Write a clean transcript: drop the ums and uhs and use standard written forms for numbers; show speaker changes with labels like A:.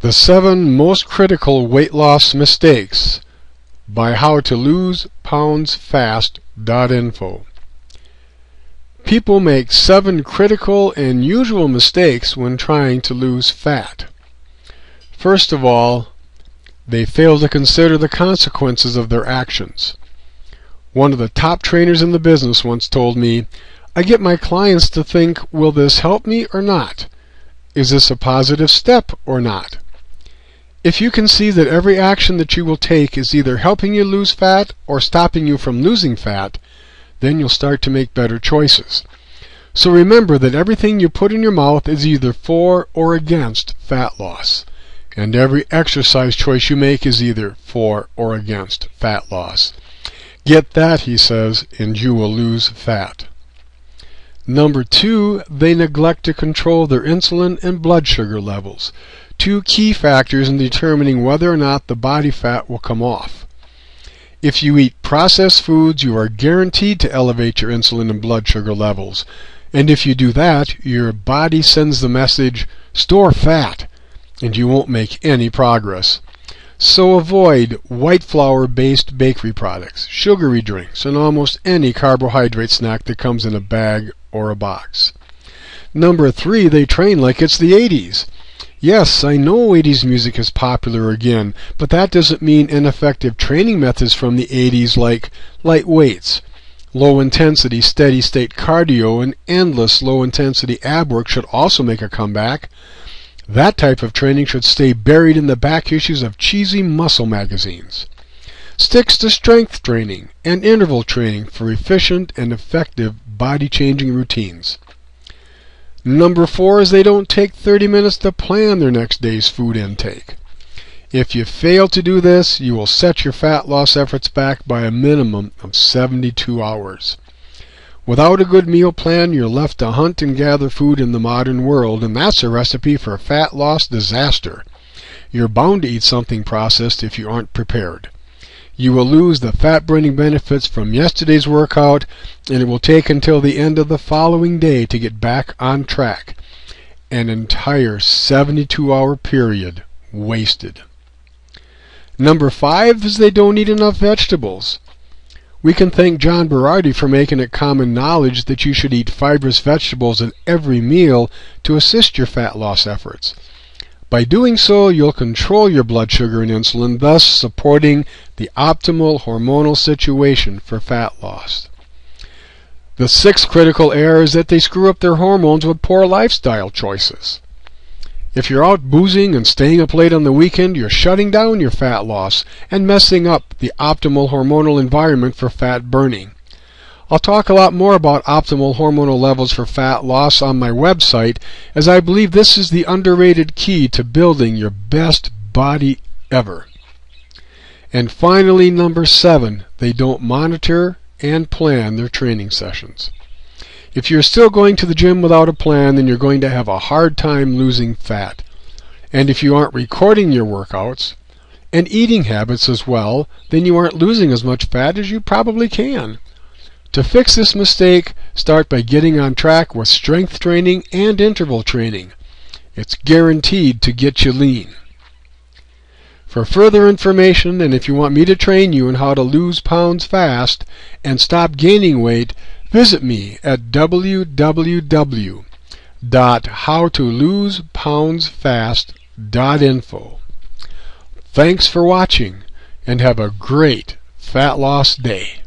A: The 7 Most Critical Weight Loss Mistakes by howtolosepoundsfast.info. People make 7 critical and usual mistakes when trying to lose fat. First of all, they fail to consider the consequences of their actions. One of the top trainers in the business once told me, "I get my clients to think, will this help me or not? Is this a positive step or not?" If you can see that every action that you will take is either helping you lose fat or stopping you from losing fat, then you'll start to make better choices. So remember that everything you put in your mouth is either for or against fat loss. And every exercise choice you make is either for or against fat loss. Get that, he says, and you will lose fat. Number 2, they neglect to control their insulin and blood sugar levels, 2 key factors in determining whether or not the body fat will come off. If you eat processed foods, you are guaranteed to elevate your insulin and blood sugar levels. And if you do that, your body sends the message, store fat, and you won't make any progress. So avoid white flour-based bakery products, sugary drinks, and almost any carbohydrate snack that comes in a bag or a box. Number 3, they train like it's the 80s. Yes, I know 80s music is popular again, but that doesn't mean ineffective training methods from the 80s like light weights, low-intensity steady-state cardio, and endless low-intensity ab work should also make a comeback. That type of training should stay buried in the back issues of cheesy muscle magazines. Sticks to strength training and interval training for efficient and effective body-changing routines. Number 4 is they don't take 30 minutes to plan their next day's food intake. If you fail to do this, you will set your fat loss efforts back by a minimum of 72 hours. Without a good meal plan, you're left to hunt and gather food in the modern world, and that's a recipe for fat loss disaster. You're bound to eat something processed if you aren't prepared. You will lose the fat-burning benefits from yesterday's workout, and it will take until the end of the following day to get back on track. An entire 72-hour period wasted. Number 5 is they don't eat enough vegetables. We can thank John Berardi for making it common knowledge that you should eat fibrous vegetables at every meal to assist your fat loss efforts. By doing so, you'll control your blood sugar and insulin, thus supporting the optimal hormonal situation for fat loss. The 6th critical error is that they screw up their hormones with poor lifestyle choices. If you're out boozing and staying up late on the weekend, you're shutting down your fat loss and messing up the optimal hormonal environment for fat burning. I'll talk a lot more about optimal hormonal levels for fat loss on my website, as I believe this is the underrated key to building your best body ever. And finally, number 7, they don't monitor and plan their training sessions. If you're still going to the gym without a plan, then you're going to have a hard time losing fat. And if you aren't recording your workouts and eating habits as well, then you aren't losing as much fat as you probably can. To fix this mistake, start by getting on track with strength training and interval training. It's guaranteed to get you lean. For further information, and if you want me to train you on how to lose pounds fast and stop gaining weight, visit me at www.howtolosepoundsfast.info. Thanks for watching, and have a great fat loss day.